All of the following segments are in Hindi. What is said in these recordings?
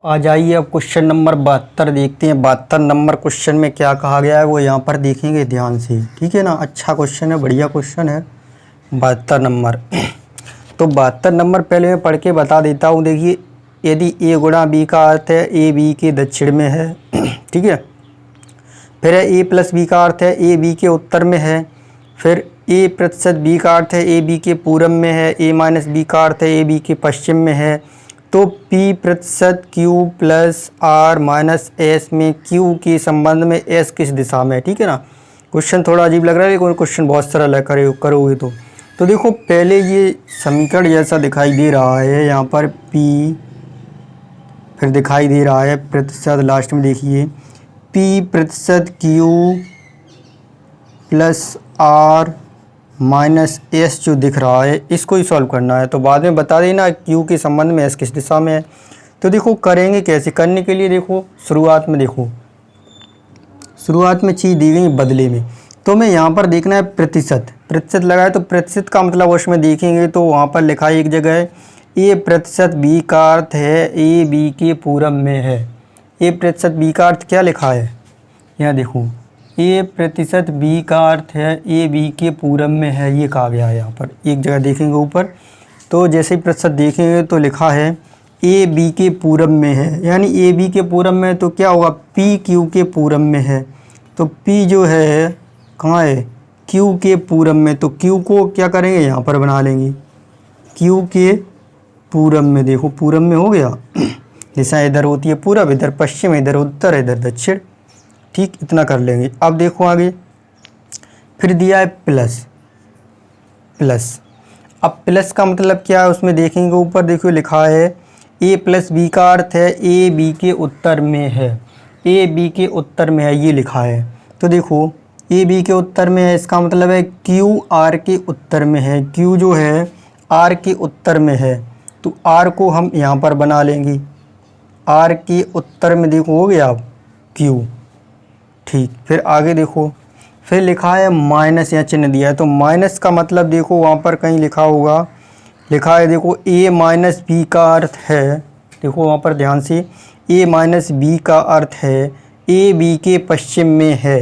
आ जाइए अब क्वेश्चन नंबर 72 देखते हैं। 72 नंबर क्वेश्चन में क्या कहा गया है वो यहाँ पर देखेंगे ध्यान से, ठीक है ना। अच्छा क्वेश्चन है, बढ़िया क्वेश्चन है 72 नंबर। तो 72 नंबर पहले मैं पढ़ के बता देता हूँ। देखिए, यदि a गुणा b का अर्थ है a b के दक्षिण में है, ठीक है। फिर a प्लस b का अर्थ है a b के उत्तर में है। फिर a प्रतिशत b का अर्थ है a b के पूर्व में है। a माइनस b का अर्थ है a b के पश्चिम में है। तो p प्रतिशत q plus r minus s में q के संबंध में s किस दिशा में है, ठीक है ना। क्वेश्चन थोड़ा अजीब लग रहा है लेकिन क्वेश्चन बहुत सरल है, करोगे तो देखो, पहले ये समीकरण जैसा दिखाई दे रहा है यहाँ पर p, फिर दिखाई दे रहा है प्रतिशत, लास्ट में देखिए p प्रतिशत q plus r minus S जो दिख रहा है, इसको ही सॉल्व करना है। तो बाद में बता देना क्यू के संबंध में एस किस दिशा में है। तो देखो करेंगे कैसे, करने के लिए देखो शुरुआत में चीज़ दी गई बदले में। तो मैं यहाँ पर देखना है प्रतिशत लगाए, तो प्रतिशत का मतलब उसमें देखेंगे तो वहाँ पर लिखा है एक जगह है ए प्रतिशत बी का अर्थ है ए बी के पूर्व में है। ए प्रतिशत बी का अर्थ क्या लिखा है, यहाँ देखो ए प्रतिशत बी का अर्थ है ए बी के पूर्व में है, ये कहा गया है। यहाँ पर एक जगह देखेंगे ऊपर, तो जैसे ही प्रतिशत देखेंगे तो लिखा है ए बी के पूर्व में है, यानी ए बी के पूर्व में तो क्या होगा, पी क्यू के पूर्व में है। तो पी जो है कहाँ है, क्यू के पूर्व में। तो क्यू को क्या करेंगे, यहाँ पर बना लेंगे क्यू के पूर्व में। देखो पूर्व में हो गया, दिशा इधर होती है पूर्व, इधर पश्चिम, इधर उत्तर, इधर दक्षिण, ठीक, इतना कर लेंगे। अब देखो आगे फिर दिया है प्लस। अब प्लस का मतलब क्या है उसमें देखेंगे, ऊपर देखो लिखा है a प्लस बी का अर्थ है ए बी के उत्तर में है। ए बी के उत्तर में है, ये लिखा है। तो देखो ए बी के उत्तर में है, इसका मतलब है क्यू आर के उत्तर में है। क्यू जो है आर के उत्तर में है, तो आर को हम यहाँ पर बना लेंगे। आर के उत्तर में देखो हो गया क्यू, ठीक। फिर आगे देखो, फिर लिखा है माइनस, यहाँ चिन्ह दिया है। तो माइनस का मतलब देखो वहाँ पर कहीं लिखा होगा, लिखा है देखो a माइनस बी का अर्थ है, देखो वहाँ पर ध्यान से, a माइनस बी का अर्थ है a b के पश्चिम में है।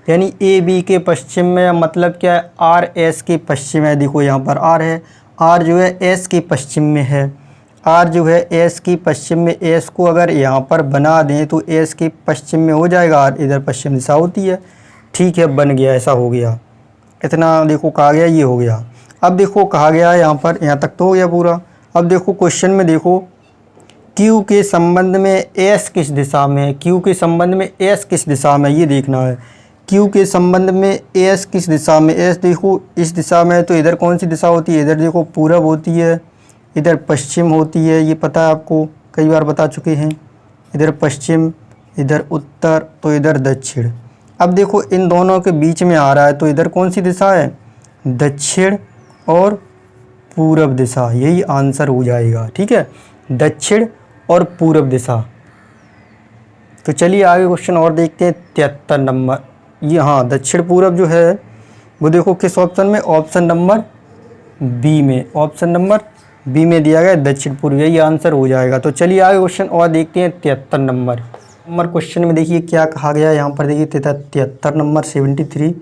यानी a b के पश्चिम में मतलब क्या है, r s के पश्चिम है। देखो यहाँ पर r है, r जो है s के पश्चिम में है। आर जो है एस की पश्चिम में, एस को अगर यहाँ पर बना दें तो एस के पश्चिम में हो जाएगा, आर इधर पश्चिम दिशा होती है, ठीक है, बन गया, ऐसा हो गया। इतना देखो कहा गया, ये हो गया। अब देखो कहा गया है यहाँ पर, यहाँ तक तो हो गया पूरा। अब देखो क्वेश्चन में देखो क्यू के संबंध में एस किस दिशा में है, क्यू के संबंध में एस किस दिशा में, ये देखना है। क्यू के संबंध में एस किस दिशा में, एस देखो इस दिशा में है, तो इधर कौन सी दिशा होती है, इधर देखो पूरब होती है, इधर पश्चिम होती है, ये पता है आपको, कई बार बता चुके हैं। इधर पश्चिम, इधर उत्तर, तो इधर दक्षिण। अब देखो इन दोनों के बीच में आ रहा है, तो इधर कौन सी दिशा है, दक्षिण और पूरब दिशा, यही आंसर हो जाएगा, ठीक है, दक्षिण और पूरब दिशा। तो चलिए आगे क्वेश्चन और देखते हैं 73 नंबर। ये हाँ, दक्षिण पूरब जो है वो देखो किस ऑप्शन में, ऑप्शन नंबर बी में, ऑप्शन नंबर बी में दिया गया दक्षिण पूर्व, यही आंसर हो जाएगा। तो चलिए आगे क्वेश्चन और देखते हैं 73 नंबर क्वेश्चन में देखिए क्या कहा गया है। यहाँ पर देखिए 73 नंबर 73,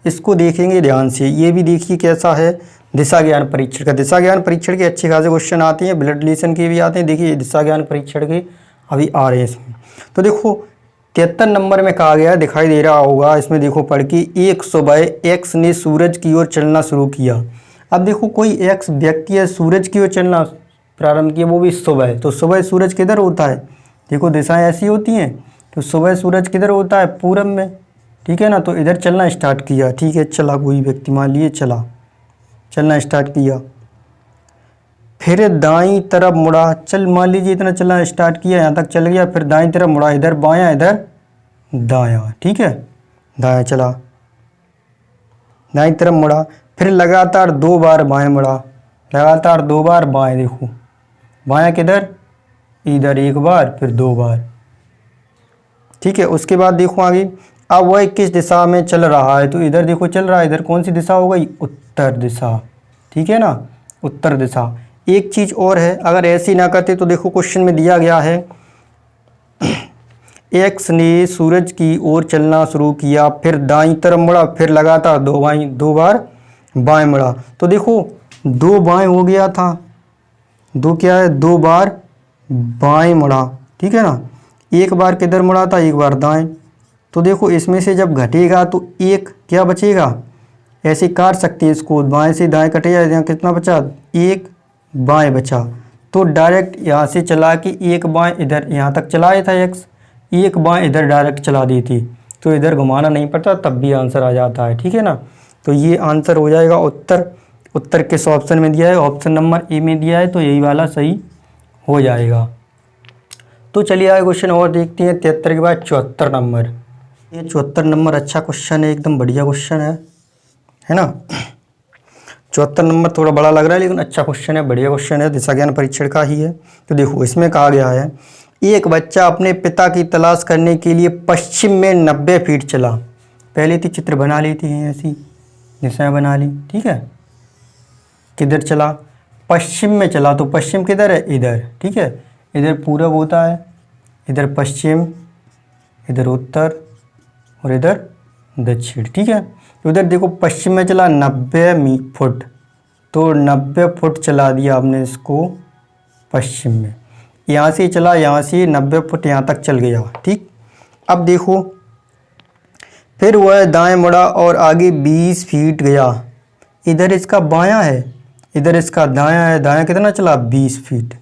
इसको देखेंगे ध्यान से। ये भी देखिए कैसा है, दिशा ज्ञान परीक्षण का। दिशा ज्ञान परीक्षण के अच्छे खासे क्वेश्चन आते हैं, ब्लड रिलेशन के भी आते हैं। देखिए दिशा ज्ञान परीक्षण के अभी आ रहे हैं इसमें। तो देखो 73 नंबर में कहा गया, दिखाई दे रहा होगा इसमें, देखो पढ़ के, एक सुबह एक्स ने सूरज की ओर चलना शुरू किया। अब देखो कोई एक्स व्यक्ति है, सूरज की ओर चलना प्रारंभ किया, वो भी सुबह। तो सुबह सूरज किधर होता है, देखो दिशाएं ऐसी होती हैं, तो सुबह सूरज किधर होता है, पूरब में, ठीक है ना। तो इधर चलना स्टार्ट किया, ठीक है, चला, कोई व्यक्ति मान लिए चलना स्टार्ट किया। फिर दाईं तरफ मुड़ा, चल मान लीजिए इतना चलना स्टार्ट किया, यहाँ तक चल गया, फिर दाईं तरफ मुड़ा, इधर बायां इधर दायां, ठीक है, दायां चला, दाईं तरफ मुड़ा, फिर लगातार 2 बार बाएं मुड़ा, लगातार 2 बार बाएं। देखो बायां किधर, इधर 1 बार, फिर 2 बार, ठीक है। उसके बाद देखो आगे, अब वह किस दिशा में चल रहा है, तो इधर देखो चल रहा है, इधर कौन सी दिशा हो गई, उत्तर दिशा, ठीक है ना, उत्तर दिशा। एक चीज़ और है, अगर ऐसे ना करते तो देखो क्वेश्चन में दिया गया है एक्स ने सूरज की ओर चलना शुरू किया, फिर दाईं तरफ मुड़ा, फिर लगातार दो बार बाएं मुड़ा। तो देखो दो बाएं हो गया था, दो क्या है, दो बार बाएं मुड़ा, ठीक है ना। एक बार किधर मुड़ा था, एक बार दाएं। तो देखो इसमें से जब घटेगा तो एक क्या बचेगा, ऐसे काट सकते हैं इसको, बाएं से दाएं कटेगा, यहाँ कितना बचा, एक बाएं बचा। तो डायरेक्ट यहाँ से चला के एक बाएं इधर यहाँ तक चलाया था एक्स, एक बाएं इधर डायरेक्ट चला दी थी, तो इधर घुमाना नहीं पड़ता, तब भी आंसर आ जाता है, ठीक है ना। तो ये आंसर हो जाएगा उत्तर। उत्तर किस ऑप्शन में दिया है, ऑप्शन नंबर ए में दिया है, तो यही वाला सही हो जाएगा। तो चलिए आगे क्वेश्चन और देखते हैं 73 के बाद 74 नंबर। ये 74 नंबर अच्छा क्वेश्चन है, एकदम बढ़िया क्वेश्चन है ना। 74 नंबर थोड़ा बड़ा लग रहा है लेकिन अच्छा क्वेश्चन है, बढ़िया क्वेश्चन है, दिशा ज्ञान परीक्षण का ही है। तो देखो इसमें कहा गया है एक बच्चा अपने पिता की तलाश करने के लिए पश्चिम में 90 फीट चला। पहले तो चित्र बना लेती हैं, ऐसी दिशाएं बना ली, ठीक है। किधर चला, पश्चिम में चला, तो पश्चिम किधर है, इधर, ठीक है। इधर पूरब होता है, इधर पश्चिम, इधर उत्तर और इधर दक्षिण, ठीक है। तो इधर देखो पश्चिम में चला 90 फुट, तो 90 फुट चला दिया आपने इसको पश्चिम में। यहाँ से चला, यहाँ से 90 फुट यहाँ तक चल गया, ठीक। अब देखो फिर वह दाएं मुड़ा और आगे 20 फीट गया। इधर इसका बायां है, इधर इसका दायां है, दायां कितना चला, 20 फीट।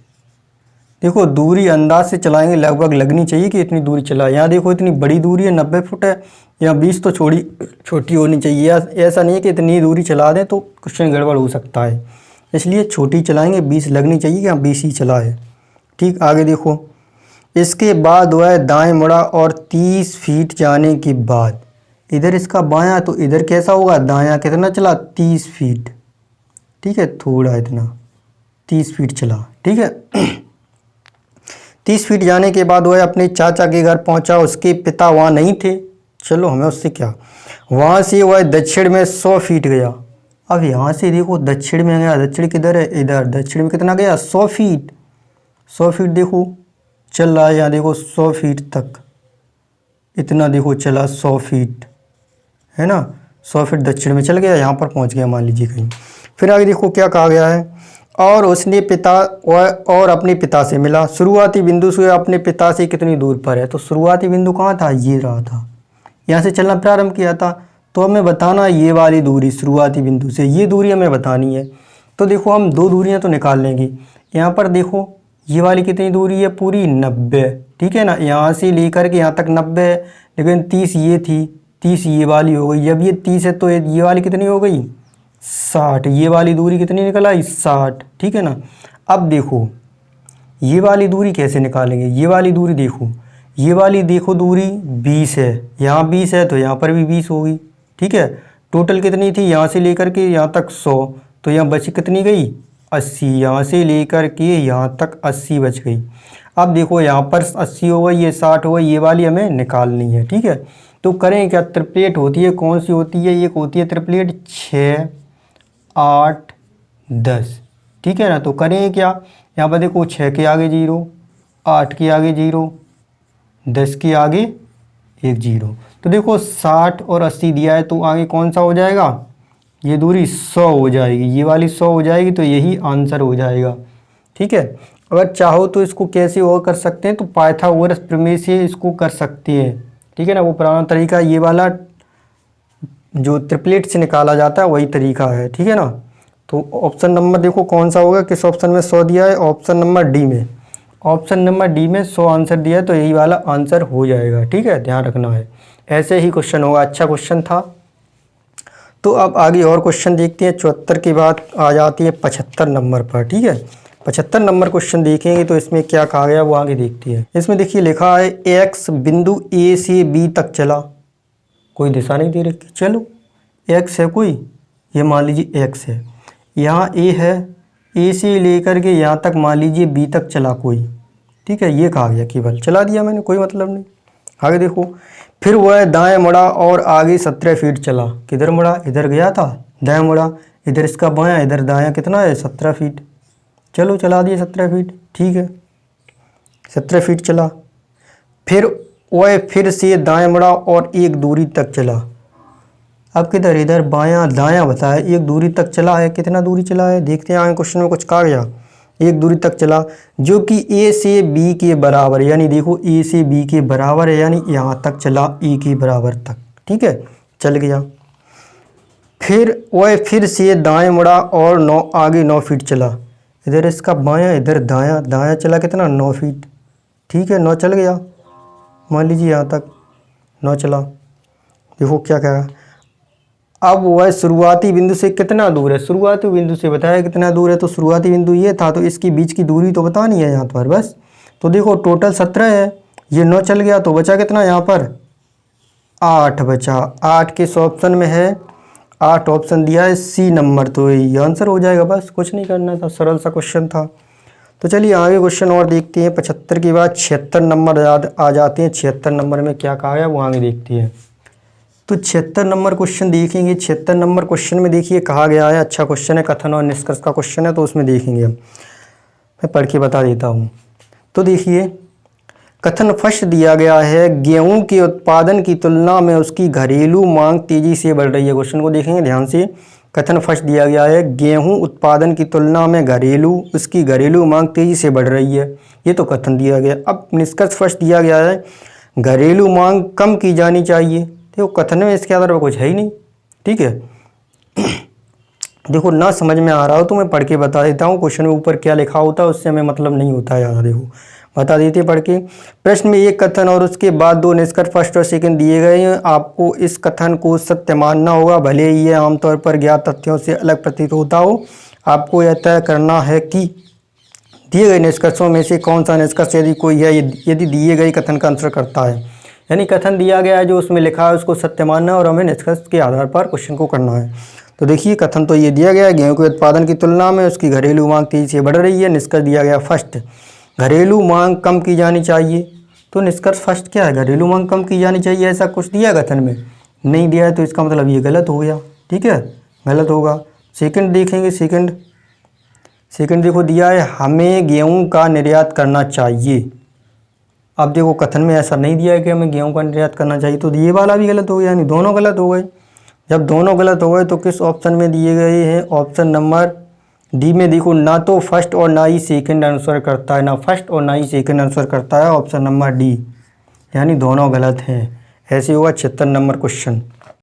देखो दूरी अंदाज से चलाएंगे, लगभग लगनी चाहिए कि इतनी दूरी चला। यहाँ देखो इतनी बड़ी दूरी है, 90 फुट है, यहाँ 20 तो छोटी होनी चाहिए। ऐसा नहीं है कि इतनी दूरी चला दें तो क्वेश्चन गड़बड़ हो सकता है, इसलिए छोटी चलाएंगे, 20 लगनी चाहिए कि यहाँ 20 ही चला है, ठीक। आगे देखो इसके बाद वह दाएं मुड़ा और 30 फीट जाने के बाद इधर इसका बायां, तो इधर कैसा होगा, दायां कितना चला, 30 फीट, ठीक है। थोड़ा इतना 30 फीट चला, ठीक है। 30 फीट जाने के बाद वह अपने चाचा के घर पहुंचा। उसके पिता वहाँ नहीं थे, चलो हमें उससे क्या। वहाँ से वह दक्षिण में 100 फीट गया। अब यहाँ से देखो दक्षिण में गया, दक्षिण किधर है, इधर, दक्षिण में कितना गया, 100 फीट। 100 फीट देखो चल रहा है, यहाँ देखो 100 फीट तक, इतना देखो चला 100 फीट, है ना। 100 फीट दक्षिण में चल गया, यहाँ पर पहुँच गया मान लीजिए कहीं। फिर आगे देखो क्या कहा गया है, और उसने पिता और अपने पिता से मिला। शुरुआती बिंदु से अपने पिता से कितनी दूर पर है, तो शुरुआती बिंदु कहाँ था, ये रहा था, यहाँ से चलना प्रारंभ किया था। तो हमें बताना ये वाली दूरी शुरुआती बिंदु से, ये दूरी हमें बतानी है। तो देखो हम दो दूरियां तो निकाल लेंगे। यहाँ पर देखो ये वाली कितनी दूरी है, पूरी 90, ठीक है ना। यहाँ से लेकर के यहाँ तक 90 है, लेकिन 30 ये थी, 30 ये वाली हो गई। जब ये 30 है तो ये वाली कितनी हो गई, 60। ये वाली दूरी कितनी निकल आई, 60, ठीक है ना। अब देखो ये वाली दूरी कैसे निकालेंगे, ये वाली दूरी देखो, ये वाली देखो दूरी 20 है, यहाँ 20 है तो यहाँ पर भी 20 होगी, ठीक है। टोटल कितनी थी, यहाँ से लेकर के यहाँ तक 100, तो यहाँ बची कितनी गई, 80। यहाँ से लेकर के यहाँ तक 80 बच गई। अब देखो यहाँ पर 80 हो गई, ये 60 हो गई, ये वाली हमें निकालनी है, ठीक है। तो करें क्या, ट्रिपलेट होती है, कौन सी होती है, एक होती है ट्रिपलेट 6, 8, 10, ठीक है ना। तो करें क्या, यहाँ पर देखो 6 के आगे 0, 8 के आगे 0, 10 के आगे 1 0। तो देखो 60 और 80 दिया है, तो आगे कौन सा हो जाएगा, ये दूरी 100 हो जाएगी, ये वाली 100 हो जाएगी, तो यही आंसर हो जाएगा, ठीक है। अगर चाहो तो इसको कैसे और कर सकते हैं, तो पाइथागोरस प्रमेय से इसको कर सकते हैं, ठीक है ना। वो पुराना तरीका, ये वाला जो ट्रिपलेट से निकाला जाता है वही तरीका है, ठीक है ना। तो ऑप्शन नंबर देखो कौन सा होगा, किस ऑप्शन में 100 दिया है, ऑप्शन नंबर डी में। ऑप्शन नंबर डी में 100 आंसर दिया है, तो यही वाला आंसर हो जाएगा, ठीक है, ध्यान रखना है। ऐसे ही क्वेश्चन होगा, अच्छा क्वेश्चन था। तो अब आगे और क्वेश्चन देखते हैं। 74 के बाद आ जाती है 75 नंबर पर, ठीक है। 75 नंबर क्वेश्चन देखेंगे तो इसमें क्या कहा गया वो आगे देखते हैं। इसमें देखिए लिखा है एक्स बिंदु ए से बी तक चला, कोई दिशा नहीं दे रखी, चलो एक्स है कोई, ये मान लीजिए एक्स है, यहाँ ए है, ए से लेकर के यहाँ तक मान लीजिए बी तक चला कोई, ठीक है। ये कहा गया, केवल चला दिया मैंने, कोई मतलब नहीं। आगे देखो फिर वह दाएं मुड़ा और आगे 17 फीट चला। किधर मुड़ा, इधर गया था, दाएं मुड़ा, इधर इसका बायां, इधर दायां, कितना है 17 फीट, चलो चला दिए 17 फीट, ठीक है 17 फीट चला। फिर वह फिर से दाएं मुड़ा और एक दूरी तक चला। अब किधर, इधर बायां दायां बताया, एक दूरी तक चला है। कितना दूरी चला है देखते हैं, आगे क्वेश्चन में कुछ कहा गया। एक दूरी तक चला जो कि ए से बी के बराबर है, यानी देखो ए से बी के बराबर है, यानी यहाँ तक चला ए के बराबर तक, ठीक है चल गया। फिर वह फिर से दाएं मुड़ा और आगे 9 फीट चला। इधर इसका बायां, इधर दायां, दायां चला कितना 9 फीट, ठीक है 9 चल गया। मान लीजिए यहाँ तक 9 चला। देखो क्या कहा, अब वह शुरुआती बिंदु से कितना दूर है, शुरुआती बिंदु से बताया कितना दूर है, तो शुरुआती बिंदु ये था, तो इसके बीच की दूरी तो बतानी है यहाँ पर बस। तो देखो टोटल 17 है, ये 9 चल गया तो बचा कितना यहाँ पर 8 बचा। 8 किस ऑप्शन में है, 8 ऑप्शन दिया है सी नंबर, तो ये आंसर हो जाएगा। बस कुछ नहीं करना था, सरल सा क्वेश्चन था। तो चलिए आगे क्वेश्चन और देखते हैं। 75 के बाद 76 नंबर याद आ जाते हैं। 76 नंबर में क्या कहा है वो आगे देखते हैं। तो 76 नंबर क्वेश्चन देखेंगे। 76 नंबर क्वेश्चन में देखिए कहा गया है, अच्छा क्वेश्चन है, कथन और निष्कर्ष का क्वेश्चन है, तो उसमें देखेंगे हम, मैं पढ़ के बता देता हूँ। तो देखिए कथन फर्स्ट दिया गया है, गेहूं के उत्पादन की तुलना में उसकी घरेलू मांग तेजी से बढ़ रही है। क्वेश्चन को देखेंगे ध्यान से। कथन फर्स्ट दिया गया है, गेहूं उत्पादन की तुलना में उसकी घरेलू मांग तेजी से बढ़ रही है, ये तो कथन दिया गया। अब निष्कर्ष फर्स्ट दिया गया है, घरेलू मांग कम की जानी चाहिए। देखो कथन में इसके आधार पर कुछ है ही नहीं, ठीक है। देखो ना समझ में आ रहा हो तो मैं पढ़ के बता देता हूँ, क्वेश्चन में ऊपर क्या लिखा होता है उससे हमें मतलब नहीं होता है ज़्यादा। देखो बता देते पढ़ के। प्रश्न में एक कथन और उसके बाद 2 निष्कर्ष फर्स्ट और सेकंड दिए गए हैं। आपको इस कथन को सत्य मानना होगा, भले ही ये आमतौर पर ज्ञात तथ्यों से अलग प्रतीत होता हो। आपको यह तय करना है कि दिए गए निष्कर्षों में से कौन सा निष्कर्ष यदि कोई है, यदि दिए गए कथन का आंसर करता है। यानी कथन दिया गया है जो उसमें लिखा है उसको सत्य मानना है और हमें निष्कर्ष के आधार पर क्वेश्चन को करना है। तो देखिए कथन तो ये दिया गया है, गेहूं के उत्पादन की तुलना में उसकी घरेलू मांग तेजी से बढ़ रही है। निष्कर्ष दिया गया फर्स्ट, घरेलू मांग कम की जानी चाहिए। तो निष्कर्ष फर्स्ट क्या है, घरेलू मांग कम की जानी चाहिए, ऐसा कुछ दिया कथन में नहीं दिया है, तो इसका मतलब ये गलत हो गया, ठीक है गलत होगा। सेकंड देखेंगे, सेकंड देखो दिया है, हमें गेहूं का निर्यात करना चाहिए। अब देखो कथन में ऐसा नहीं दिया है कि हमें गेहूं का निर्यात करना चाहिए, तो ये वाला भी गलत हो गया, यानी दोनों गलत हो गए। जब दोनों गलत हो गए तो किस ऑप्शन में दिए गए हैं, ऑप्शन नंबर डी में। देखो ना तो फर्स्ट और ना ही सेकंड आंसर करता है, ना फर्स्ट और ना ही सेकंड आंसर करता है ऑप्शन नंबर डी, यानी दोनों गलत हैं। ऐसे होगा 76 नंबर क्वेश्चन।